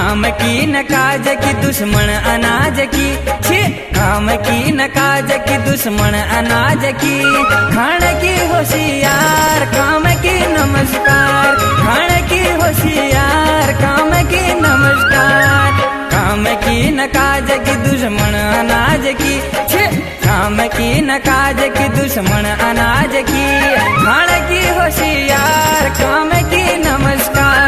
काम की न काज की दुश्मन अनाज की छी। काम की न काज की दुश्मन अनाज की। खाने की होशियार काम की नमस्कार। खाने की होशियार काम की नमस्कार। काम की न काज की दुश्मन अनाज की छी। काम की न काज की दुश्मन अनाज की। खाने की होशियार काम की नमस्कार।